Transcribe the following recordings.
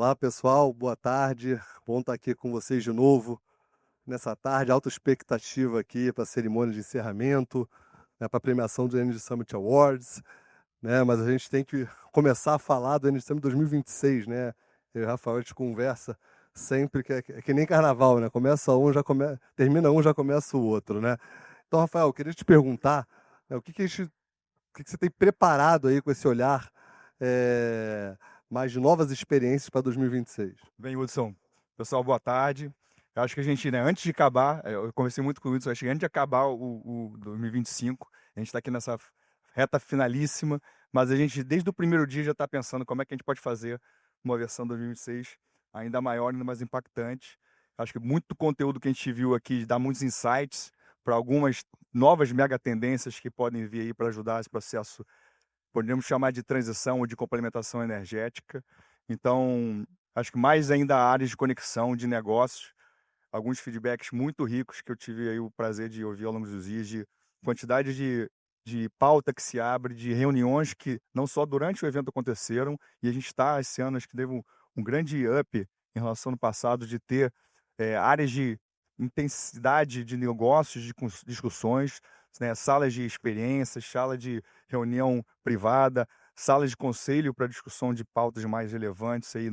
Olá, pessoal, boa tarde. Bom estar aqui com vocês de novo nessa tarde. Alta expectativa aqui para a cerimônia de encerramento, né, para a premiação do Energy Summit Awards, né? Mas a gente tem que começar a falar do Energy Summit 2026, né? Eu e o Rafael a gente conversa sempre que nem carnaval, né? Começa um, termina um, já começa o outro, né? Então, Rafael, eu queria te perguntar, né, o que que você tem preparado aí com esse olhar mais de novas experiências para 2026? Bem, Hudson, pessoal, boa tarde. Eu acho que a gente, né, antes de acabar, eu conversei muito com o Hudson, acho que antes de acabar o 2025, a gente está aqui nessa reta finalíssima, mas a gente, desde o primeiro dia, já está pensando como é que a gente pode fazer uma versão 2026 ainda maior, ainda mais impactante. Acho que muito conteúdo que a gente viu aqui dá muitos insights para algumas novas mega tendências que podem vir aí para ajudar esse processo, podemos chamar de transição ou de complementação energética. Então, acho que mais ainda áreas de conexão, de negócios, alguns feedbacks muito ricos que eu tive aí o prazer de ouvir ao longo dos dias, de quantidade de pauta que se abre, de reuniões que não só durante o evento aconteceram, e a gente está, esse ano, acho que teve um grande up em relação ao passado, de ter áreas de intensidade de negócios, de discussões, né, salas de experiências, sala de reunião privada, salas de conselho para discussão de pautas mais relevantes aí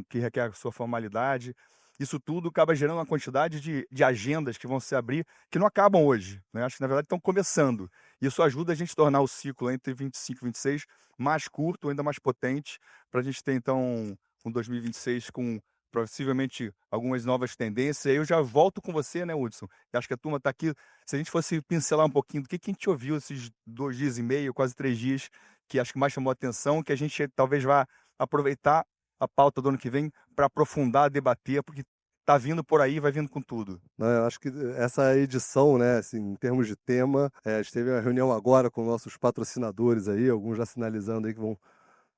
que requer a sua formalidade. Isso tudo acaba gerando uma quantidade de agendas que vão se abrir, que não acabam hoje, né? Acho que, na verdade, estão começando. Isso ajuda a gente a tornar o ciclo entre 25 e 26 mais curto, ainda mais potente, para a gente ter, então, um 2026 com possivelmente algumas novas tendências. Aí eu já volto com você, né, Hudson? Eu acho que a turma está aqui. Se a gente fosse pincelar um pouquinho do que a gente ouviu esses 2 dias e meio, quase 3 dias, que acho que mais chamou a atenção, que a gente talvez vá aproveitar a pauta do ano que vem para aprofundar, debater, porque tá vindo por aí, vai vindo com tudo. Né, eu acho que essa edição, né, assim, em termos de tema, a gente teve uma reunião agora com nossos patrocinadores aí, alguns já sinalizando aí que vão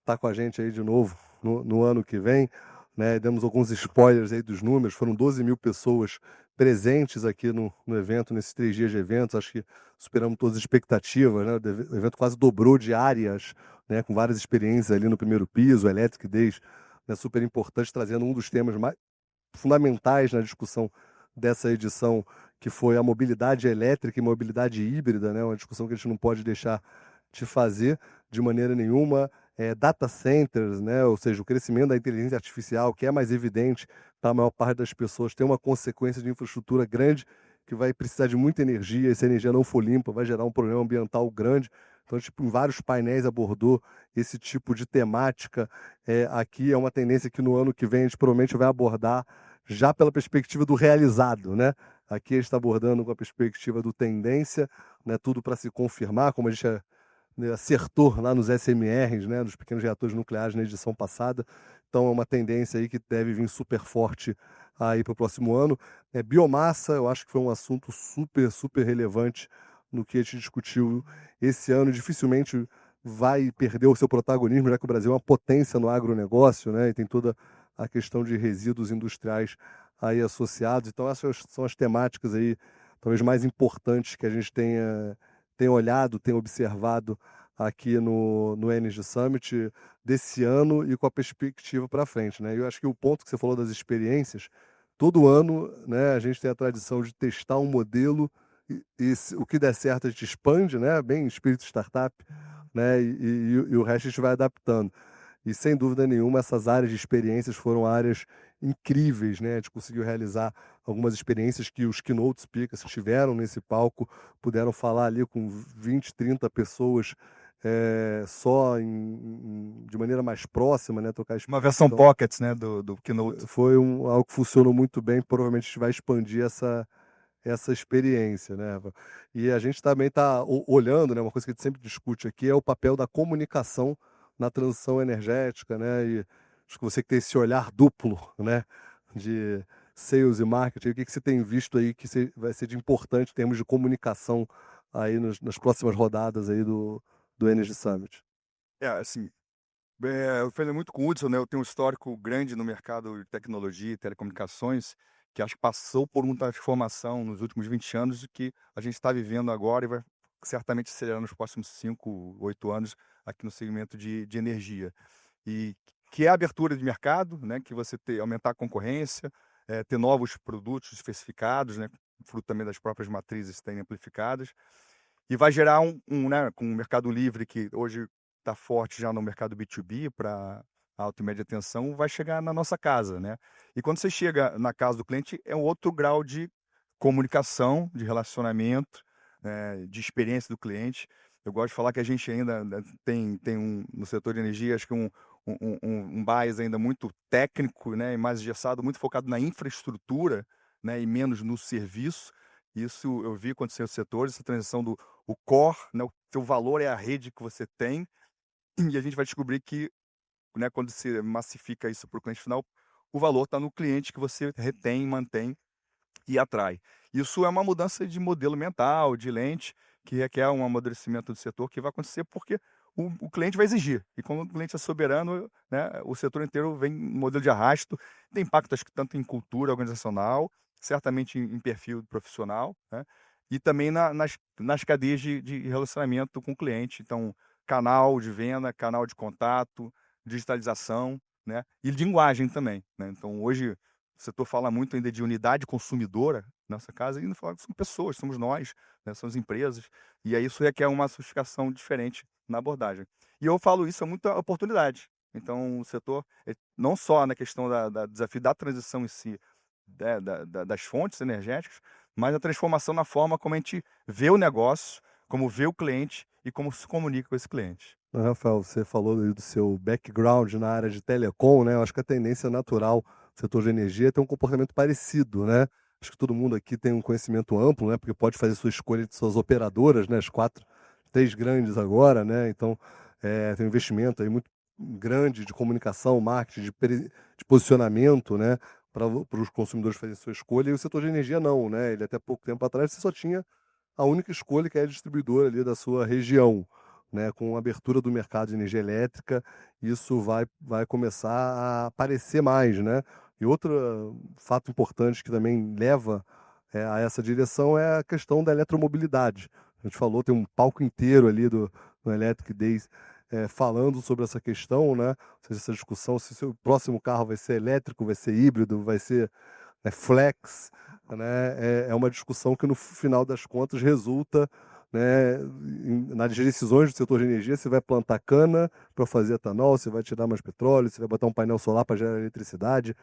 estar com a gente aí de novo no ano que vem, né? Demos alguns spoilers aí dos números, foram 12.000 pessoas presentes aqui no evento, nesses 3 dias de eventos, acho que superamos todas as expectativas, né? O evento quase dobrou de áreas, né, com várias experiências ali no primeiro piso, Electric Days, né, super importante, trazendo um dos temas mais fundamentais na discussão dessa edição, que foi a mobilidade elétrica e mobilidade híbrida, né? Uma discussão que a gente não pode deixar de fazer de maneira nenhuma. Data centers, né? Ou seja, o crescimento da inteligência artificial, que é mais evidente para a maior parte das pessoas, tem uma consequência de infraestrutura grande que vai precisar de muita energia, e se a energia não for limpa, vai gerar um problema ambiental grande. Então, tipo, em vários painéis abordou esse tipo de temática. Aqui é uma tendência que no ano que vem a gente provavelmente vai abordar já pela perspectiva do realizado, né? Aqui a gente está abordando com a perspectiva do tendência, né? Tudo para se confirmar, como a gente né, acertou lá nos SMRs, né? Dos pequenos reatores nucleares na edição passada. Então é uma tendência aí que deve vir super forte aí para o próximo ano. Biomassa, eu acho que foi um assunto super, super relevante no que a gente discutiu esse ano. Dificilmente vai perder o seu protagonismo, já que o Brasil é uma potência no agronegócio, né? E tem toda a questão de resíduos industriais aí associados. Então essas são as temáticas aí talvez mais importantes que a gente tenha olhado, tenha observado aqui no Energy Summit desse ano e com a perspectiva para frente, né? Eu acho que o ponto que você falou das experiências, todo ano, né, a gente tem a tradição de testar um modelo e o que der certo a gente expande, né, bem espírito startup, né, e o resto a gente vai adaptando. E sem dúvida nenhuma, essas áreas de experiências foram áreas incríveis, né? A gente conseguiu realizar algumas experiências que os keynote speakers que estiveram nesse palco puderam falar ali com 20, 30 pessoas só de maneira mais próxima, né? Trocar Uma versão então, pockets, né, do Keynote. foi algo que funcionou muito bem. Provavelmente a gente vai expandir essa experiência, né? E a gente também está olhando, né? Uma coisa que a gente sempre discute aqui é o papel da comunicação na transição energética, né? E acho que você que tem esse olhar duplo, né? De sales e marketing, o que você tem visto aí que vai ser de importante em termos de comunicação aí nas próximas rodadas aí do Energy Summit? Assim, eu falei muito com o Hudson, né, eu tenho um histórico grande no mercado de tecnologia e telecomunicações, que acho que passou por uma transformação nos últimos 20 anos e que a gente está vivendo agora e vai certamente acelerar nos próximos 5, 8 anos aqui no segmento de energia. E que é a abertura de mercado, né, que você aumentar a concorrência, ter novos produtos especificados, né, fruto também das próprias matrizes serem amplificadas, e vai gerar né, com o Mercado Livre, que hoje está forte já no mercado B2B para alta e média tensão, vai chegar na nossa casa, né? E quando você chega na casa do cliente, é um outro grau de comunicação, de relacionamento, de experiência do cliente. Eu gosto de falar que a gente ainda né, tem no setor de energia, acho que um bias ainda muito técnico, né, e mais engessado, muito focado na infraestrutura, né, e menos no serviço. Isso eu vi acontecer no setor, essa transição do o core, né, o teu valor é a rede que você tem, e a gente vai descobrir que, né, quando você massifica isso para o cliente final, o valor está no cliente que você retém, mantém e atrai. Isso é uma mudança de modelo mental, de lente, que requer um amadurecimento do setor que vai acontecer porque o cliente vai exigir. E como o cliente é soberano, né, o setor inteiro vem em modelo de arrasto, tem impacto acho que tanto em cultura organizacional, certamente em perfil profissional, né, e também nas cadeias de relacionamento com o cliente. Então, canal de venda, canal de contato, digitalização, né, e linguagem também. Né? Então, hoje o setor fala muito ainda de unidade consumidora, nossa casa, e não fala que são pessoas, somos nós, né, são as empresas, e aí isso requer uma sofisticação diferente na abordagem. E eu falo isso, é muita oportunidade. Então, o setor, não só na questão da desafio da transição em si, das fontes energéticas, mas a transformação na forma como a gente vê o negócio, como vê o cliente e como se comunica com esse cliente. Rafael, você falou aí do seu background na área de telecom, né? Eu acho que a tendência natural do setor de energia é ter um comportamento parecido, né? Acho que todo mundo aqui tem um conhecimento amplo, né? Porque pode fazer sua escolha de suas operadoras, né? As quatro, três grandes agora, né? Então, tem um investimento aí muito grande de comunicação, marketing, de posicionamento, né? Para os consumidores fazerem sua escolha. E o setor de energia não, né? Ele até pouco tempo atrás você só tinha a única escolha que é a distribuidora ali da sua região, né? Com a abertura do mercado de energia elétrica, isso vai começar a aparecer mais, né? E outro fato importante que também leva a essa direção é a questão da eletromobilidade. A gente falou, tem um palco inteiro ali do Electric Days falando sobre essa questão, né? Ou seja, essa discussão se o seu próximo carro vai ser elétrico, vai ser híbrido, vai ser flex, né? É uma discussão que no final das contas resulta, né, nas decisões do setor de energia. Você vai plantar cana para fazer etanol, você vai tirar mais petróleo, você vai botar um painel solar para gerar eletricidade,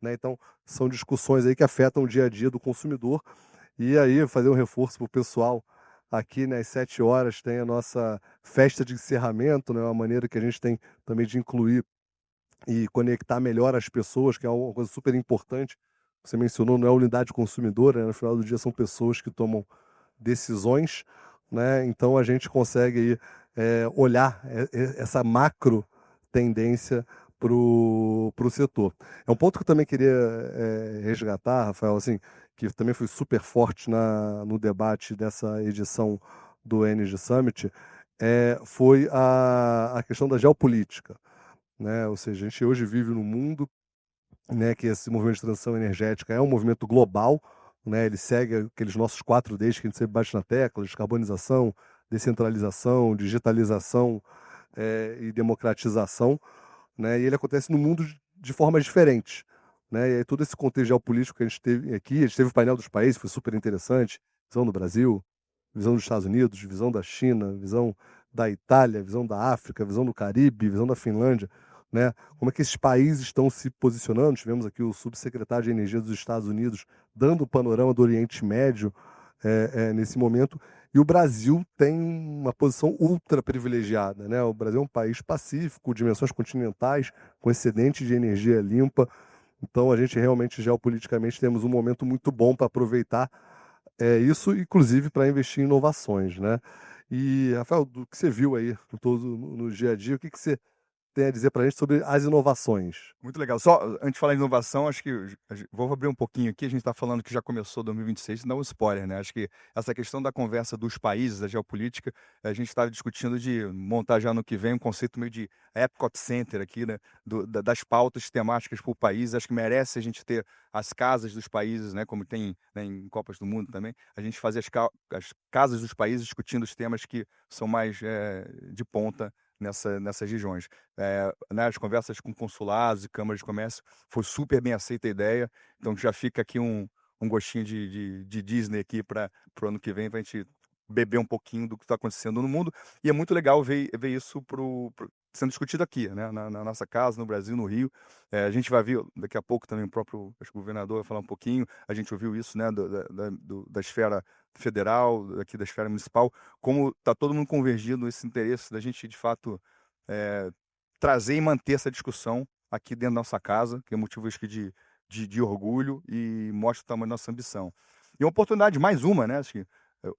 né? Então são discussões aí que afetam o dia a dia do consumidor. E aí fazer um reforço para o pessoal aqui, né, às 7 horas tem a nossa festa de encerramento, né, uma maneira que a gente tem também de incluir e conectar melhor as pessoas, que é uma coisa super importante. Você mencionou, não é unidade consumidora, né? No final do dia são pessoas que tomam decisões, né? Então a gente consegue aí, olhar essa macro tendência para o setor. É um ponto que eu também queria resgatar, Rafael, assim, que também foi super forte no debate dessa edição do Energy Summit, foi a questão da geopolítica, né? Ou seja, a gente hoje vive num mundo, né, que esse movimento de transição energética é um movimento global, né? Ele segue aqueles nossos 4Ds que a gente sempre bate na tecla: descarbonização, descentralização, digitalização e democratização, né? E ele acontece no mundo de formas diferentes, né? E aí todo esse contexto geopolítico que a gente teve aqui, a gente teve o painel dos países, foi super interessante, visão do Brasil, visão dos Estados Unidos, visão da China, visão da Itália, visão da África, visão do Caribe, visão da Finlândia, né? Como é que esses países estão se posicionando? Tivemos aqui o subsecretário de Energia dos Estados Unidos dando o panorama do Oriente Médio nesse momento, e o Brasil tem uma posição ultra privilegiada, né? O Brasil é um país pacífico, dimensões continentais, com excedente de energia limpa. Então a gente realmente geopoliticamente temos um momento muito bom para aproveitar isso, inclusive para investir em inovações, né? E, Rafael, do que você viu aí no dia a dia, o que você tem a dizer para a gente sobre as inovações? Muito legal. Só antes de falar em inovação, acho que vou abrir um pouquinho aqui. A gente está falando que já começou 2026, não um spoiler, né? Acho que essa questão da conversa dos países, da geopolítica, a gente estava discutindo de montar já no que vem um conceito meio de Epcot Center aqui, né? Das pautas temáticas por país. Acho que merece a gente ter as casas dos países, né? Como tem, né, em Copas do Mundo também. A gente fazer as casas dos países discutindo os temas que são mais de ponta nessas regiões. Né, as conversas com consulados e câmaras de comércio, foi super bem aceita a ideia, então já fica aqui um gostinho de Disney aqui para o ano que vem, para a gente beber um pouquinho do que está acontecendo no mundo, e é muito legal ver isso sendo discutido aqui, né, na nossa casa, no Brasil, no Rio. A gente vai ver daqui a pouco também o próprio, acho que o governador vai falar um pouquinho, a gente ouviu isso, né, da esfera federal, aqui da esfera municipal, como está todo mundo convergindo nesse interesse da gente, de fato, trazer e manter essa discussão aqui dentro da nossa casa, que é motivo acho que de orgulho e mostra o tamanho da nossa ambição. E uma oportunidade, mais uma, né? Acho que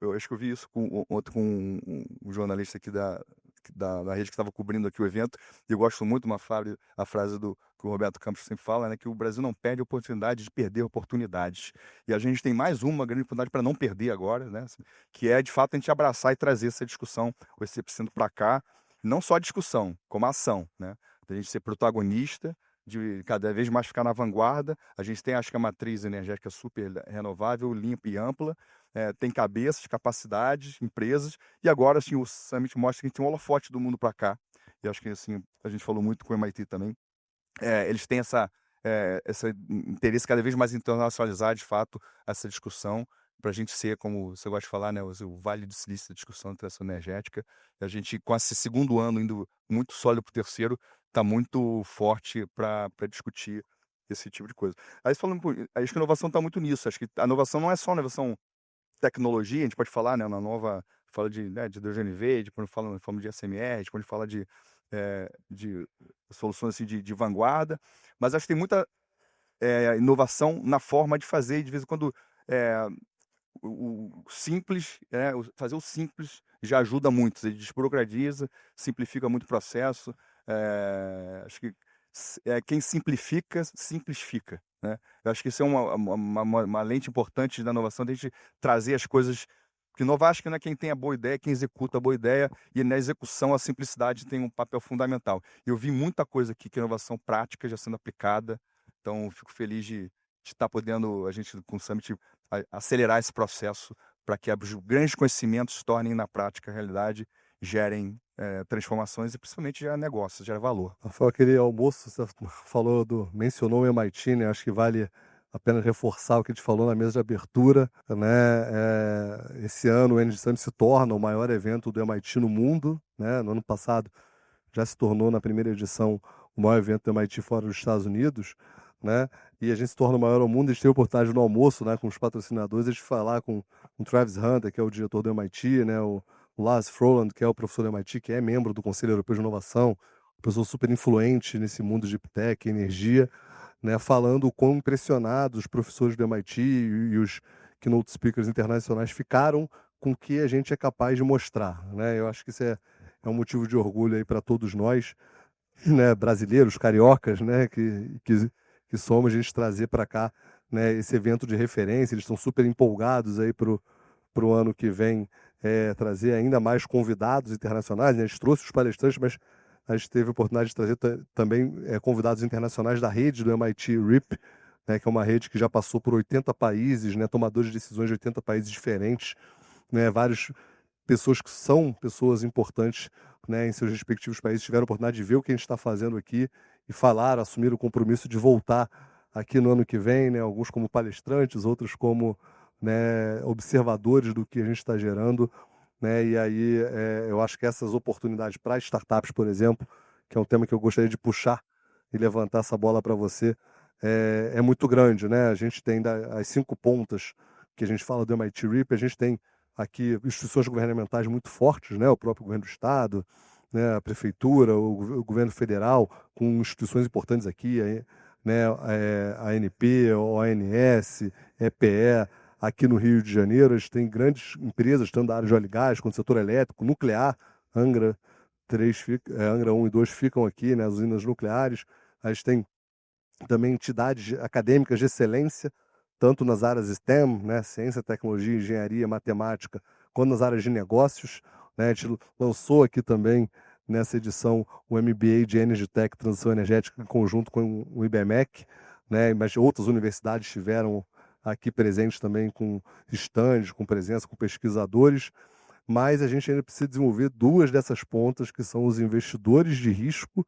eu acho que eu vi isso ontem com um jornalista aqui da rede que estava cobrindo aqui o evento, e eu gosto muito de a frase que o Roberto Campos sempre fala, né, que o Brasil não perde a oportunidade de perder oportunidades. E a gente tem mais uma grande oportunidade para não perder agora, né, assim, que é, de fato, a gente abraçar e trazer essa discussão, o ECP para cá, não só a discussão, como a ação, né, da gente ser protagonista, de cada vez mais ficar na vanguarda. A gente tem, acho que a matriz energética super renovável, limpa e ampla, tem cabeças, capacidades, empresas, e agora assim, o Summit mostra que a gente tem um holofote do mundo para cá, e acho que assim, a gente falou muito com o MIT também, eles têm esse interesse cada vez mais internacionalizar, de fato, essa discussão, para a gente ser, como você gosta de falar, né, o Vale do Silício da discussão de transição energética. A gente, com esse segundo ano indo muito sólido para o terceiro, está muito forte para discutir esse tipo de coisa. Aí falando, acho que a inovação está muito nisso. Acho que a inovação não é só a inovação tecnologia, a gente pode falar, né, na nova, fala de hidrogênio verde, quando fala de SMR, quando fala de soluções assim, de vanguarda, mas acho que tem muita inovação na forma de fazer, e de vez em quando o simples, fazer o simples já ajuda muito, você desburocratiza, simplifica muito o processo, acho que quem simplifica, simplifica, né? Eu acho que isso é uma lente importante da inovação, de a gente trazer as coisas, que inovar acho que não é quem tem a boa ideia, quem executa a boa ideia, e na execução a simplicidade tem um papel fundamental. Eu vi muita coisa aqui que é inovação prática já sendo aplicada, então fico feliz de estar podendo, a gente com o Summit, acelerar esse processo para que os grandes conhecimentos se tornem na prática realidade, gerem transformações e principalmente gerem negócios, gerem valor. Rafael, aquele almoço, você mencionou o MIT, né? Acho que vale a pena reforçar o que a gente falou na mesa de abertura, né? Esse ano o Energy Summit se torna o maior evento do MIT no mundo, né? No ano passado já se tornou, na primeira edição, o maior evento do MIT fora dos Estados Unidos, né? E a gente se torna o maior ao mundo. A gente teve a oportunidade no almoço, né, com os patrocinadores, de falar com o Travis Hunter, que é o diretor do MIT, né, o Lars Froland, que é o professor do MIT, que é membro do Conselho Europeu de Inovação, uma pessoa super influente nesse mundo de tech, energia, né, falando o quão impressionados os professores do MIT e os keynote speakers internacionais ficaram com o que a gente é capaz de mostrar, né? Eu acho que isso é um motivo de orgulho aí para todos nós, né, brasileiros, cariocas, né, que somos, a gente trazer para cá, né, esse evento de referência. Eles estão super empolgados aí para o ano que vem, trazer ainda mais convidados internacionais, né? A gente trouxe os palestrantes, mas a gente teve a oportunidade de trazer também convidados internacionais da rede do MIT RIP, né, que é uma rede que já passou por 80 países, né, tomadores de decisões de 80 países diferentes, né, várias pessoas que são pessoas importantes, né, em seus respectivos países, tiveram a oportunidade de ver o que a gente está fazendo aqui e falar, assumir o compromisso de voltar aqui no ano que vem, né, alguns como palestrantes, outros como, né, observadores do que a gente está gerando, né, e aí eu acho que essas oportunidades para startups, por exemplo, que é um tema que eu gostaria de puxar e levantar essa bola para você, é muito grande, né? A gente tem as 5 pontas que a gente fala do MIT RIP, a gente tem aqui instituições governamentais muito fortes, né? O próprio governo do estado, né? A prefeitura, o governo federal, com instituições importantes aqui, né? A ANP, a ONS, EPE. Aqui no Rio de Janeiro, a gente tem grandes empresas, tanto da área de óleo e gás, quanto do setor elétrico, nuclear. Angra 1 e 2 ficam aqui, né? As usinas nucleares. A gente tem também entidades acadêmicas de excelência, tanto nas áreas STEM, né, ciência, tecnologia, engenharia, matemática, quanto nas áreas de negócios, né. A gente lançou aqui também, nessa edição, o MBA de Energy Tech, Transição Energética, em conjunto com o IBMEC, né, mas outras universidades estiveram aqui presentes também com estandes, com presença, com pesquisadores, mas a gente ainda precisa desenvolver 2 dessas pontas, que são os investidores de risco,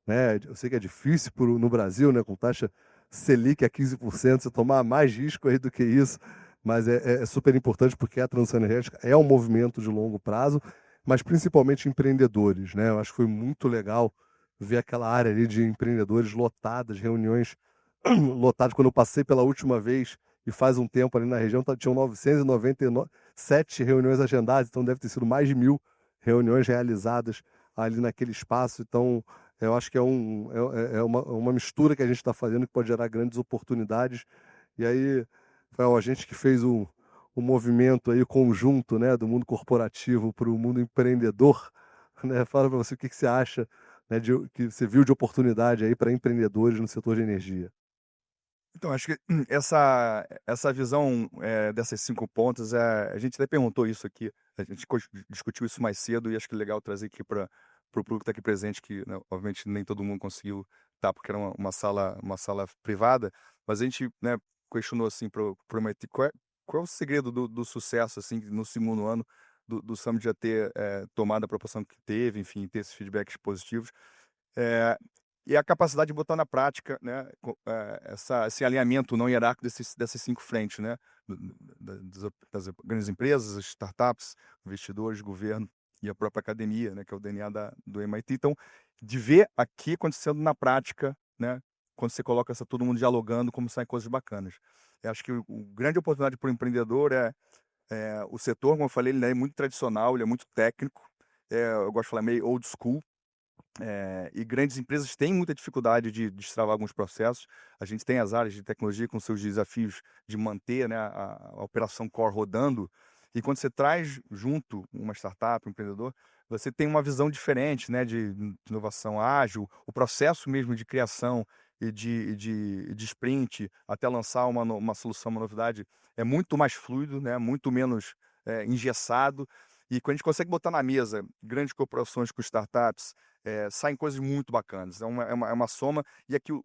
né. Eu sei que é difícil no Brasil, né, com taxa Selic a 15%, você tomar mais risco aí do que isso, mas é super importante, porque a transição energética é um movimento de longo prazo, mas principalmente empreendedores, né. Eu acho que foi muito legal ver aquela área ali de empreendedores lotadas, reuniões lotadas. Quando eu passei pela última vez, e faz um tempo ali na região, tinham 997 reuniões agendadas, então deve ter sido mais de 1.000 reuniões realizadas ali naquele espaço. Então, eu acho que é uma mistura que a gente está fazendo, que pode gerar grandes oportunidades. E aí, Rafael, a gente que fez um movimento aí conjunto, né, do mundo corporativo para o mundo empreendedor, né, fala para você o que você acha, né, que você viu de oportunidade aí para empreendedores no setor de energia. Então, acho que essa visão, dessas 5 pontas, a gente até perguntou isso aqui, a gente discutiu isso mais cedo e acho que é legal trazer aqui para o público que está aqui presente, que, né, obviamente nem todo mundo conseguiu estar, porque era uma sala privada, mas a gente, né, questionou assim para o MIT, qual é o segredo do sucesso, assim, no segundo ano do Summit já ter, tomado a proporção que teve, enfim, ter esses feedbacks positivos. Eh, e a capacidade de botar na prática, né, esse alinhamento não hierárquico dessas 5 frentes, né, das grandes empresas, as startups, investidores, governo e a própria academia, né, que é o DNA do MIT. Então, de ver aqui acontecendo na prática, né, quando você coloca todo mundo dialogando, como saem coisas bacanas. Eu acho que o grande oportunidade para o empreendedor é o setor, como eu falei, ele é muito tradicional, ele é muito técnico, eu gosto de falar meio old school. E grandes empresas têm muita dificuldade de destravar alguns processos. A gente tem as áreas de tecnologia com seus desafios de manter, né, a operação core rodando. E quando você traz junto uma startup, um empreendedor, você tem uma visão diferente, né, de inovação ágil, o processo mesmo de criação e de sprint até lançar uma solução, uma novidade, é muito mais fluido, né, muito menos engessado. E quando a gente consegue botar na mesa grandes corporações com startups, saem coisas muito bacanas. É uma soma, e aqui o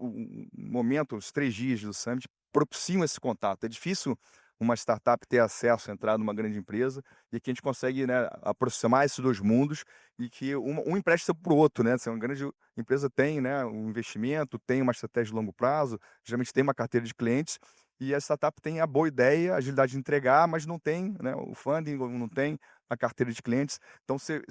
momento, os 3 dias do Summit propiciam esse contato. É difícil uma startup ter acesso, entrar numa grande empresa, e aqui a gente consegue, né, aproximar esses 2 mundos e que um empresta para o outro, né. Se uma grande empresa tem, né, um investimento, tem uma estratégia de longo prazo, geralmente tem uma carteira de clientes, e a startup tem a boa ideia, a agilidade de entregar, mas não tem, né, o funding, ou não tem a carteira de clientes. Então você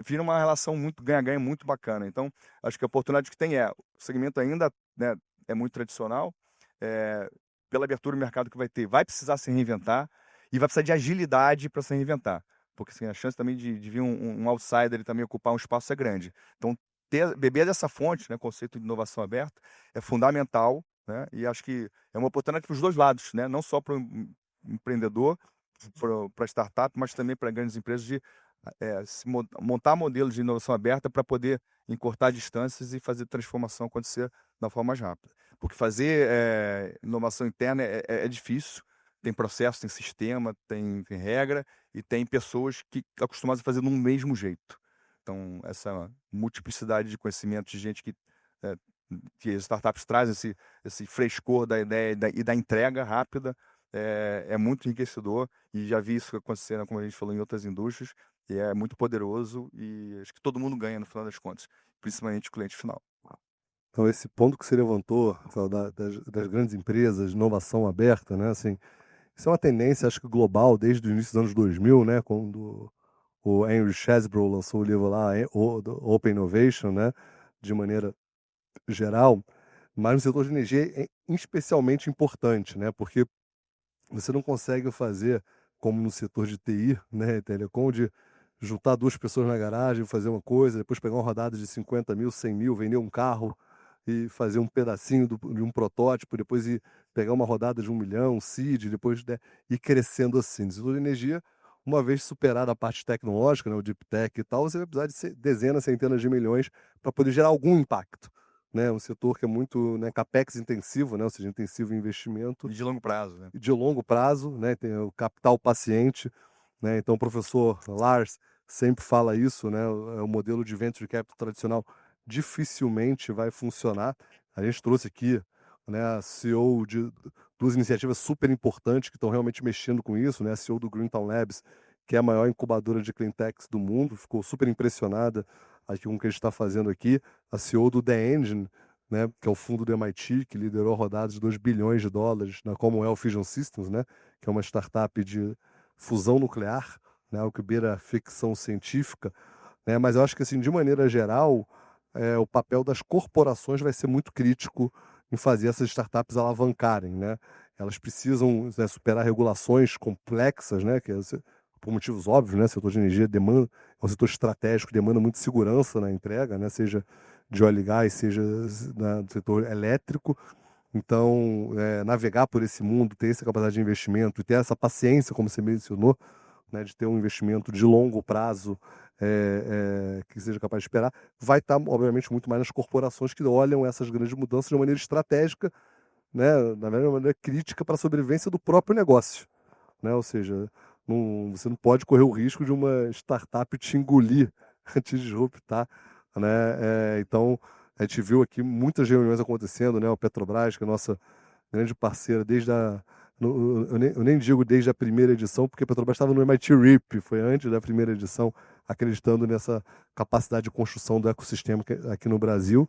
vira uma relação muito ganha-ganha, muito bacana. Então, acho que a oportunidade que tem o segmento ainda, né, é muito tradicional, eh, pela abertura do mercado que vai ter, vai precisar se reinventar e vai precisar de agilidade para se reinventar, porque, assim, a chance também de vir um outsider e também ocupar um espaço é grande. Então beber dessa fonte, né, conceito de inovação aberta, é fundamental, né, e acho que é uma oportunidade para os 2 lados, né, não só para o empreendedor, para startup, mas também para grandes empresas de montar modelos de inovação aberta para poder encurtar distâncias e fazer transformação acontecer da forma mais rápida. Porque fazer inovação interna é difícil, tem processo, tem sistema, tem regra e tem pessoas que acostumadas a fazer do mesmo jeito. Então, essa multiplicidade de conhecimento de gente eh, que as startups trazem esse frescor da ideia e da entrega rápida, é muito enriquecedor, e já vi isso acontecer, né, como a gente falou, em outras indústrias, e é muito poderoso, e acho que todo mundo ganha no final das contas, principalmente o cliente final. Então, esse ponto que você levantou, Rafael, das grandes empresas, inovação aberta, né, assim, isso é uma tendência, acho que global, desde o início dos anos 2000, né, quando o Henry Chesbrough lançou o livro lá, do Open Innovation, né, de maneira geral, mas no setor de energia é especialmente importante, né, porque você não consegue fazer, como no setor de TI, né, telecom, de juntar 2 pessoas na garagem, fazer uma coisa, depois pegar uma rodada de 50.000, 100.000, vender um carro e fazer um pedacinho de um protótipo, depois ir pegar uma rodada de 1 milhão, um seed, depois, né, ir crescendo assim. No setor de energia, uma vez superada a parte tecnológica, né, o deep tech e tal, você vai precisar de dezenas, centenas de milhões para poder gerar algum impacto, né? Um setor que é muito, né, capex intensivo, né, ou seja, intensivo em investimento E de longo prazo, né. e de longo prazo, né, tem o capital paciente, né, então o professor Lars sempre fala isso, né, o modelo de venture capital tradicional dificilmente vai funcionar. A gente trouxe aqui, né, a CEO de 2 iniciativas super importantes que estão realmente mexendo com isso, né, a CEO do Greentown Labs, que é a maior incubadora de cleantechs do mundo, ficou super impressionada aqui com o que a gente está fazendo aqui. A CEO do The Engine, né, que é o fundo do MIT, que liderou rodadas de $2 bilhões na Commonwealth Fusion Systems, né, que é uma startup de fusão nuclear, né, o que beira a ficção científica, né, mas eu acho que, assim, de maneira geral, o papel das corporações vai ser muito crítico em fazer essas startups alavancarem, né? Elas precisam, né, superar regulações complexas, né, por motivos óbvios, né? O setor de energia demanda, é um setor estratégico, demanda muita segurança na entrega, né? Seja de óleo e gás, seja do setor elétrico. Então, navegar por esse mundo, ter essa capacidade de investimento e ter essa paciência, como você mencionou, né, de ter um investimento de longo prazo que seja capaz de esperar, vai estar, obviamente, muito mais nas corporações que olham essas grandes mudanças de uma maneira estratégica, né, na verdade, de uma maneira crítica para a sobrevivência do próprio negócio. Né? Ou seja, você não pode correr o risco de uma startup te engolir, te disruptar. Né? Então, a gente viu aqui muitas reuniões acontecendo, né? O Petrobras, que é a nossa grande parceira desde a. Eu nem digo desde a primeira edição, porque a Petrobras estava no MIT RIP, foi antes da primeira edição, acreditando nessa capacidade de construção do ecossistema aqui no Brasil.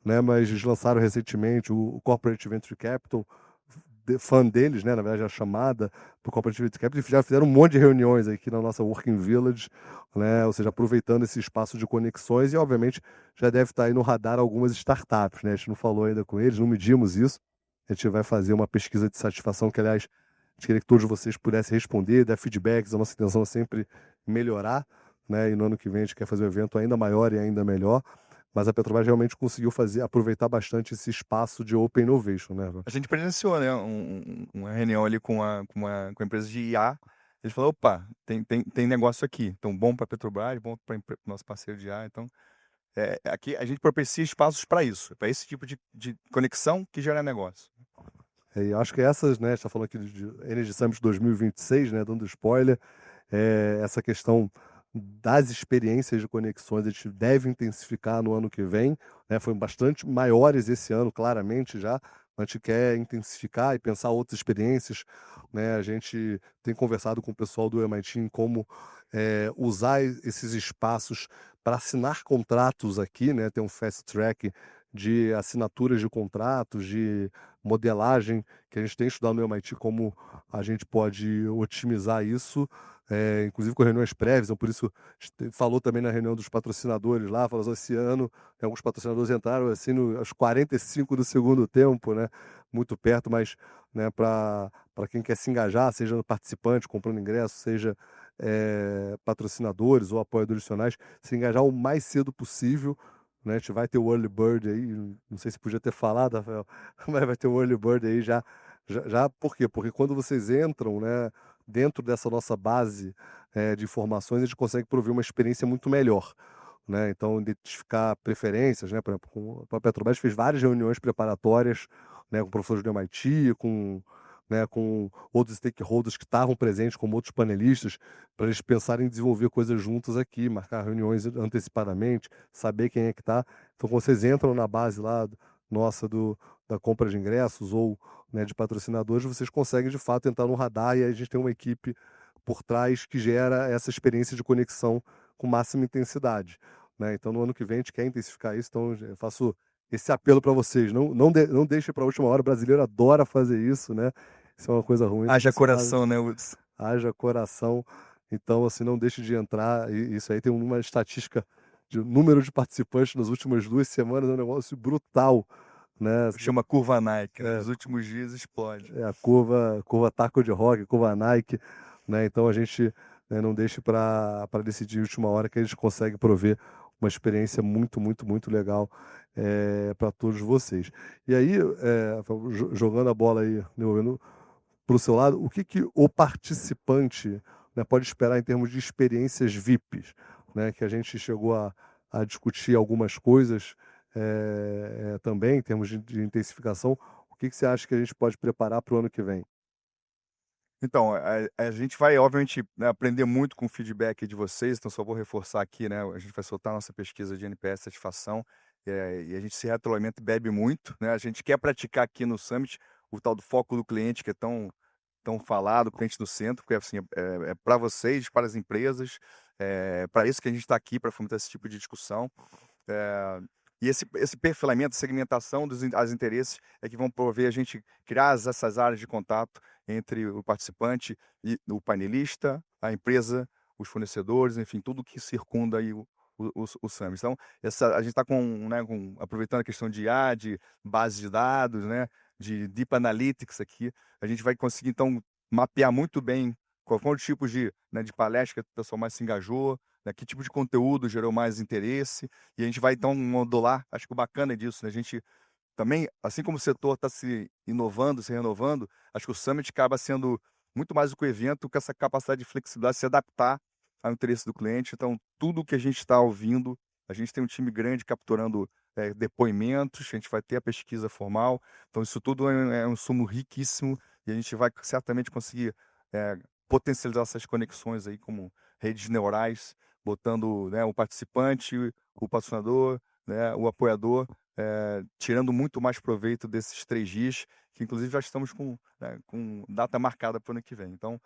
Né? Mas eles lançaram recentemente o Corporate Venture Capital, fã deles, né? Na verdade, a chamada para o Corporate Venture Capital, e já fizeram um monte de reuniões aqui na nossa Working Village, né? Ou seja, aproveitando esse espaço de conexões e, obviamente, já deve estar aí no radar algumas startups, né? A gente não falou ainda com eles, não medimos isso. A gente vai fazer uma pesquisa de satisfação que, aliás, a gente queria que todos vocês pudessem responder, dar feedbacks. A nossa intenção é sempre melhorar, né? E no ano que vem a gente quer fazer um evento ainda maior e ainda melhor. Mas a Petrobras realmente conseguiu aproveitar bastante esse espaço de Open Innovation, né? A gente presenciou, né, uma reunião ali com a empresa de IA. Eles falaram, opa, tem negócio aqui. Então, bom para a Petrobras, bom para o nosso parceiro de IA. Então, aqui a gente propicia espaços para isso, para esse tipo de conexão que gera negócio. E eu acho que essas, né, a gente está falando aqui de Energy Summit 2026, né, dando spoiler, essa questão das experiências de conexões a gente deve intensificar no ano que vem, né, foram bastante maiores esse ano, claramente já, a gente quer intensificar e pensar outras experiências, né, a gente tem conversado com o pessoal do MIT em como usar esses espaços para assinar contratos aqui, né, tem um fast track de assinaturas de contratos, de modelagem, que a gente tem estudado no MIT como a gente pode otimizar isso, inclusive com reuniões prévias, então por isso a gente falou também na reunião dos patrocinadores lá, falou assim, esse ano alguns patrocinadores entraram assim aos 45 do segundo tempo, né, muito perto, mas né, para quem quer se engajar, seja no participante, comprando ingresso, seja patrocinadores ou apoiadores adicionais, se engajar o mais cedo possível, né? A gente vai ter o Early Bird aí, não sei se podia ter falado, Rafael, mas vai ter o Early Bird aí já por quê? Porque quando vocês entram, né, dentro dessa nossa base de informações, a gente consegue prover uma experiência muito melhor. Né? Então, identificar preferências, né? Por exemplo, a Petrobras fez várias reuniões preparatórias, né, com professores do MIT, com outros stakeholders que estavam presentes, como outros panelistas, para eles pensarem em desenvolver coisas juntos aqui, marcar reuniões antecipadamente, saber quem é que está. Então, quando vocês entram na base lá nossa da compra de ingressos ou né, de patrocinadores, vocês conseguem de fato entrar no radar e aí a gente tem uma equipe por trás que gera essa experiência de conexão com máxima intensidade. Né? Então, no ano que vem, a gente quer intensificar isso, então eu faço esse apelo para vocês. Não deixe para a última hora, o brasileiro adora fazer isso, né? Isso é uma coisa ruim. Haja coração, né, Hudson? Haja coração. Então, assim, não deixe de entrar. E isso aí tem uma estatística de número de participantes nas últimas 2 semanas, é um negócio brutal. Né? Chama curva Nike. Nos últimos dias explode. A curva taco de rock, curva Nike. Né? Então, a gente não deixe para decidir a última hora que a gente consegue prover uma experiência muito, muito, muito legal para todos vocês. E aí, jogando a bola aí, devolvendo para o seu lado, o que o participante né, pode esperar em termos de experiências VIPs? Né, que a gente chegou a discutir algumas coisas também, em termos de intensificação. O que você acha que a gente pode preparar para o ano que vem? Então, a gente vai, obviamente, né, aprender muito com o feedback de vocês, então só vou reforçar aqui, né? A gente vai soltar a nossa pesquisa de NPS satisfação e a gente se retroalimenta e bebe muito, né? A gente quer praticar aqui no Summit o tal do foco do cliente, que é tão tão falado, cliente do centro, porque assim, é para vocês, para as empresas, é para isso que a gente está aqui, para fomentar esse tipo de discussão. E esse perfilamento, segmentação dos interesses é que vão prover a gente criar essas áreas de contato entre o participante e o painelista, a empresa, os fornecedores, enfim, tudo que circunda aí o Summit. Então, a gente está aproveitando a questão de IA, de base de dados, né, de Deep Analytics aqui, a gente vai conseguir, então, mapear muito bem qual foi o tipo de palestra que o pessoal mais se engajou, né, que tipo de conteúdo gerou mais interesse, e a gente vai, então, modular. Acho que o bacana é disso, né? A gente também, assim como o setor está se inovando, se renovando, acho que o Summit acaba sendo muito mais do que o evento, com essa capacidade de flexibilidade, se adaptar ao interesse do cliente. Então, tudo que a gente está ouvindo, a gente tem um time grande capturando depoimentos, a gente vai ter a pesquisa formal. Então, isso tudo é um sumo riquíssimo e a gente vai certamente conseguir potencializar essas conexões aí como redes neurais, botando, né, o participante, o patrocinador, né, o apoiador, tirando muito mais proveito desses 3 dias, que inclusive já estamos com data marcada para o ano que vem. Então,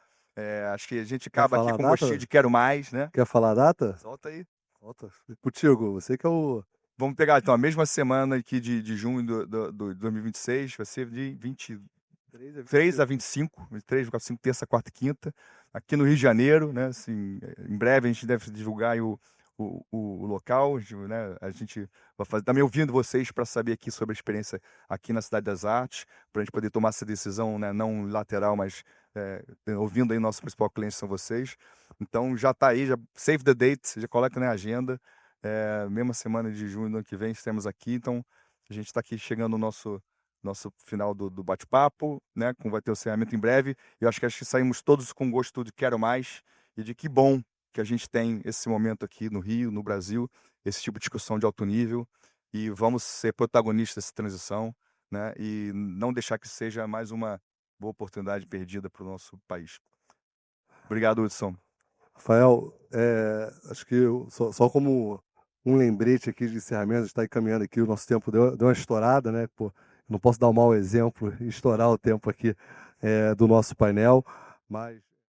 acho que a gente Quer acaba aqui falar a com gostinho data? de quero mais, né? Quer falar a data? Solta aí. Volta. Contigo, você que é o. Vamos pegar então a mesma semana aqui de junho do 2026, vai ser de 23 a 25, 23, 25, terça, quarta e quinta, aqui no Rio de Janeiro, né? Assim, em breve a gente deve divulgar aí o local, né? A gente vai fazer também ouvindo vocês para saber aqui sobre a experiência aqui na Cidade das Artes, para a gente poder tomar essa decisão, né? Não lateral, mas ouvindo aí nosso principal cliente são vocês. Então já está aí, já save the date, já coloca na agenda. Mesma semana de junho do ano que vem estaremos aqui, então a gente está aqui chegando no nosso final do bate-papo, né? Vai ter o encerramento em breve. Eu acho que saímos todos com gosto de quero mais e de que bom que a gente tem esse momento aqui no Rio, no Brasil, esse tipo de discussão de alto nível e vamos ser protagonistas dessa transição, né? E não deixar que seja mais uma boa oportunidade perdida para o nosso país. Obrigado, Hudson. Rafael, acho que só como um lembrete aqui de encerramento, a gente está encaminhando aqui, o nosso tempo deu uma estourada, né? Pô, não posso dar um mau exemplo e estourar o tempo aqui do nosso painel, mas